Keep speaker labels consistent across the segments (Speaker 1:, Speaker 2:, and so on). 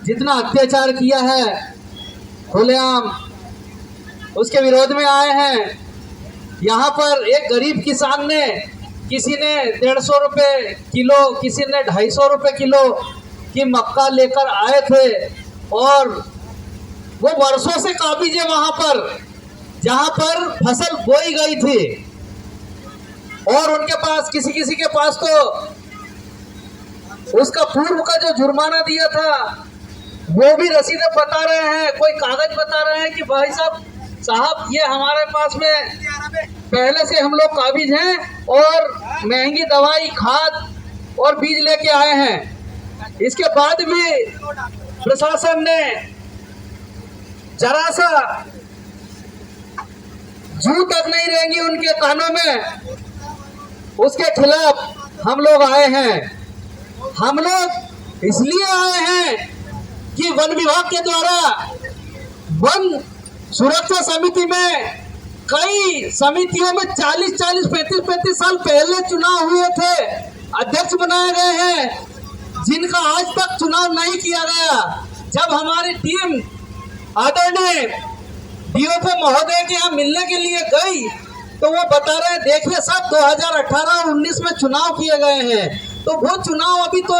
Speaker 1: जितना अत्याचार किया है खुलेआम, उसके विरोध में आए हैं। यहाँ पर एक गरीब किसान ने, किसी ने 150 रुपये किलो, किसी ने 250 रुपये किलो की मक्का लेकर आए थे और वो वर्षों से काबिज है वहाँ पर जहाँ पर फसल बोई गई थी, और उनके पास किसी किसी के पास तो उसका पूर्व का जो जुर्माना दिया था वो भी रसीदें बता रहे हैं, कोई कागज बता रहे हैं कि भाई साहब ये हमारे पास में पहले से हम लोग काबिज हैं और महंगी दवाई, खाद और बीज लेके आए हैं। इसके बाद भी प्रशासन ने जरा सा जू तक नहीं रहेंगी उनके कानों में, उसके खिलाफ हम लोग आए हैं। हम लोग इसलिए आए हैं कि वन विभाग के द्वारा वन सुरक्षा समिति में, कई समितियों में 40, 35 साल पहले चुनाव हुए थे, अध्यक्ष बनाए गए हैं, जिनका आज तक चुनाव नहीं किया गया। जब हमारी टीम आदरणीय डीओपी महोदय के यहाँ मिलने के लिए गई तो वो बता रहे हैं, देखिए सब 2018 और 19 में चुनाव किए गए हैं, तो वो चुनाव अभी तो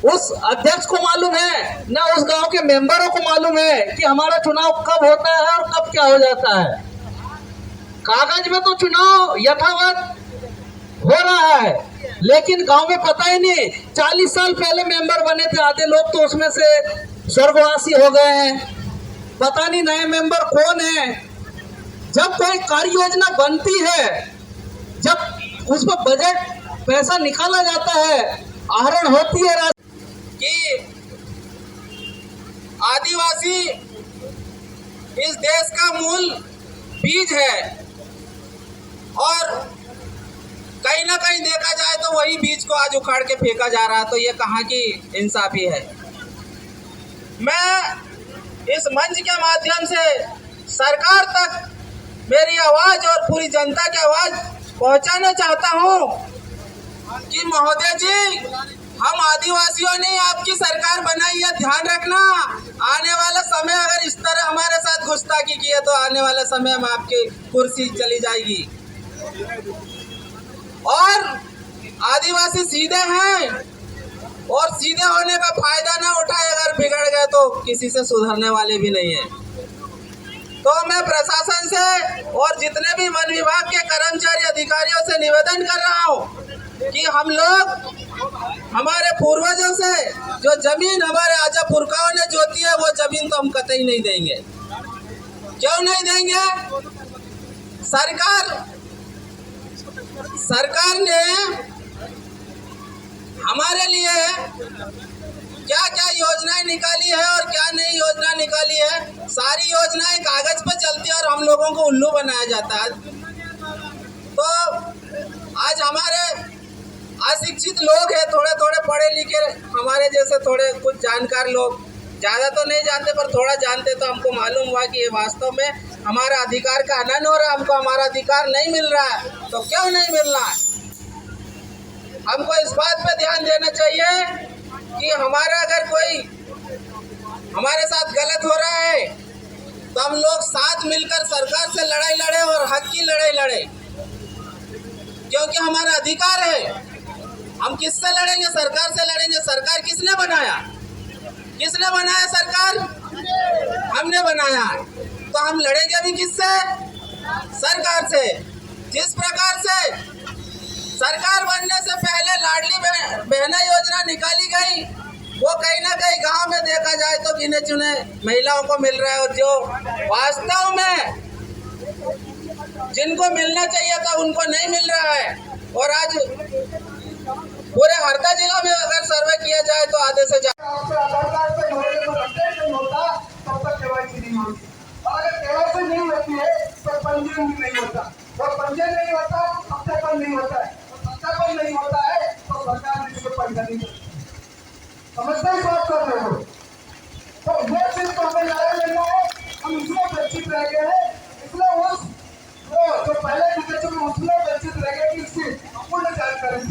Speaker 1: उस अध्यक्ष को मालूम है ना उस गांव के मेंबरों को मालूम है कि हमारा चुनाव कब होता है और कब क्या हो जाता है। कागज में तो चुनाव यथावत हो रहा है, लेकिन गांव में पता ही नहीं। 40 साल पहले मेंबर बने थे, आधे लोग तो उसमें से स्वर्गवासी हो गए हैं, पता नहीं नए मेंबर कौन है। जब कोई कार्य योजना बनती है, जब उस पर बजट पैसा निकाला जाता है, आहरण होती है कि आदिवासी इस देश का मूल बीज है और कहीं ना कहीं देखा जाए तो वही बीज को आज उखाड़ के फेंका जा रहा है, तो ये कहाँ की इंसाफी है। मैं इस मंच के माध्यम से सरकार तक मेरी आवाज और पूरी जनता की आवाज पहुंचाना चाहता हूं कि महोदय जी, हम आदिवासियों ने आपकी सरकार बनाई है, ध्यान रखना आने वाला समय अगर इस तरह हमारे साथ गुस्ताखी की है तो आने वाला समय में आपकी कुर्सी चली जाएगी। और आदिवासी सीधे हैं और सीधे होने का फायदा ना उठाए, अगर बिगड़ गए तो किसी से सुधरने वाले भी नहीं है। तो मैं प्रशासन से और जितने भी वन विभाग के कर्मचारी अधिकारियों से निवेदन कर रहा हूं कि हम लोग हमारे पूर्वजों से जो जमीन हमारे आजा पुरखाओं ने जोती है, वो जमीन तो हम कतई नहीं देंगे। क्यों नहीं देंगे? सरकार ने हमारे लिए क्या क्या योजनाएं निकाली है और क्या नई योजना निकाली है, सारी योजनाएं कागज पर चलती है और हम लोगों को उल्लू बनाया जाता है। तो आज हमारे अशिक्षित लोग हैं, थोड़े थोड़े पढ़े लिखे हमारे जैसे थोड़े कुछ जानकार लोग, ज़्यादा तो नहीं जानते पर थोड़ा जानते, तो हमको मालूम हुआ कि ये वास्तव में हमारा अधिकार का हनन हो रहा है, हमको हमारा अधिकार नहीं मिल रहा है। तो क्यों नहीं मिल रहा है? हमको इस बात पे ध्यान देना चाहिए कि हमारा अगर कोई हमारे साथ गलत हो रहा है तो हम लोग साथ मिलकर सरकार से लड़ाई लड़े और हक की लड़ाई लड़े, क्योंकि हमारा अधिकार है। हम किससे लड़ेंगे? सरकार से लड़ेंगे। सरकार किसने बनाया? किसने बनाया? सरकार हमने बनाया, तो हम लड़ेंगे भी किससे? सरकार से। जिस प्रकार से सरकार बनने से पहले लाडली बहना योजना निकाली गई, वो कहीं ना कहीं गांव में देखा जाए तो गिने चुने महिलाओं को मिल रहा है, और जो वास्तव में जिनको मिलना चाहिए था उनको नहीं मिल रहा है। और आज पूरे हरदा जिला में अगर सर्वे किया जाए तो आधे से ज्यादा नहीं होती है तो पंजीयन भी नहीं होता, और पंजीयन नहीं होता, सत्यापन नहीं होता है, सत्यापन नहीं होता है तो सरकार ने इसको पैसा नहीं देती। समझते ही बात कर रहे हो? तो ये चीज तो हमें याद लेना है। हम इसमें वंचित रह गए हैं, इसलिए उस जो पहले विकेट में उसमें वंचित रह गए कि इसकी अपूर्ण जानकारी।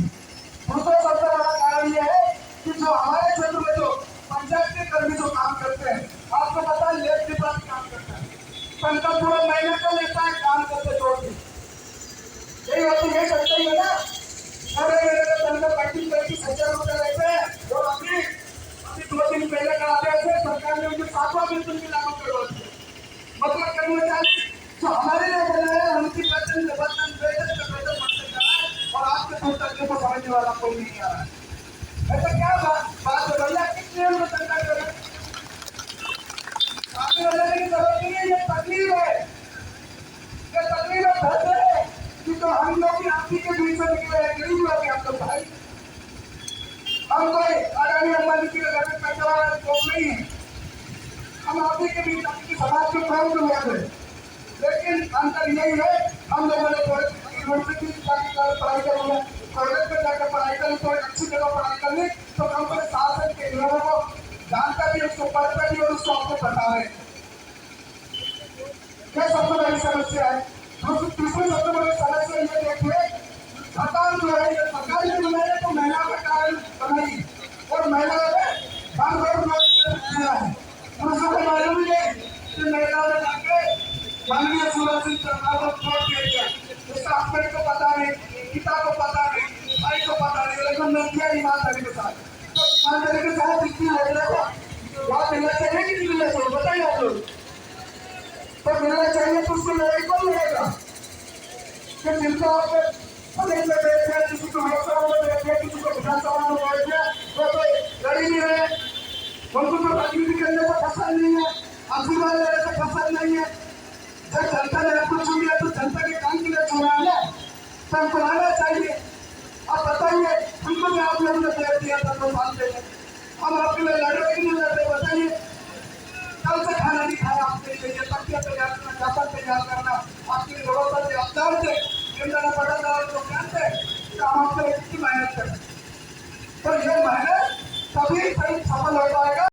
Speaker 1: दूसरा सबसे बड़ा कारण यह है कि जो हमारे क्षेत्र में जो पंचायत
Speaker 2: के कर्मी जो काम करते हैं, आपको पता है लेट के साथ काम करता है, तनख्वाह पूरा महीने का लेता है काम करते छोड़ के। यही बात ये करते ही है ना। अरे मेरे को तनख्वाह 35,000 रुपये लेते हैं और अभी 2 दिन पहले का आदेश है, सरकार ने उनके 7वां वेतन भी लागू करवा दिया। मतलब कर्मचारी जो हमारे लिए बने हैं उनकी वेतन बढ़ते जा रहा है और आपके दूर तक को समझने वाला कोई नहीं आ रहा है। ऐसा क्या बात है भैया, कितने उनको तनख्वाह करें? आगे बढ़ने की जरूरत नहीं है, ये तकलीफ है, ये तकलीफ है भरते है कि तो हम लोग भी आप ही के बीच में निकले हैं, गरीब लोग हैं हम लोग भाई। हम कोई अडानी अंबानी के घर में पैसे वाला लोग नहीं है, हम आप ही के बीच आपकी समाज के काम के लोग हैं। लेकिन अंतर यही है, हम लोगों ने यूनिवर्सिटी जाकर पढ़ाई कर लिया, कॉलेज में जाकर पढ़ाई कर ली, तो अच्छी जगह पढ़ाई कर ली, तो हम अपने शासन के नियमों को जानकर भी उसको पढ़कर भी और उसको आपको बता रहे हैं। क्या सबसे बड़ी समस्या है? दूसरी सबसे बड़ी समस्या ये देखिए, सरकार जो है ये सरकार ने बनाया तो महिला का कारण बनाई और महिलाओं ने बार बार दिया है। पुरुषों को मालूम ही नहीं कि महिलाओं ने जाके माननीय सूरज सिंह चौहान को वोट दिया, उसका हस्बैंड को पता नहीं, पिता को पता नहीं, भाई को पता नहीं, लेकिन मैं दिया ईमानदारी के साथ। तो ईमानदारी के साथ इतनी महिला को वहाँ मिलना चाहिए कि नहीं मिलना चाहिए, बताइए आप लोग। तो मिलना चाहिए तो उसको लड़ाई कौन लड़ेगा? कि जिनको आप कॉलेज में बैठ गए, किसी को लोकसभा में बैठ गए, किसी को विधानसभा में बैठ गए, वो तो लड़ी नहीं रहे, उनको तो राजनीति करने का पसंद नहीं है, आशीर्वाद लेने का पसंद नहीं है। जब जनता ने आपको चुना तो जनता के काम के लिए चुना है ना, तो हमको आना चाहिए। अब बताइए, हमको भी आप लोगों ने दे दिया था 2 साल पहले, हम आपके लिए लड़ रहे कि नहीं लड़ रहे? बताइए, कल से खाना नहीं खाया आपके लिए, तकिया तैयार करना, चादर तैयार करना, आपके लिए व्यवस्था से आप जानते केंद्र पड़ा था और लोग जानते कि हम आपके लिए कितनी मेहनत करें। तो ये मेहनत तभी सही सफल होता है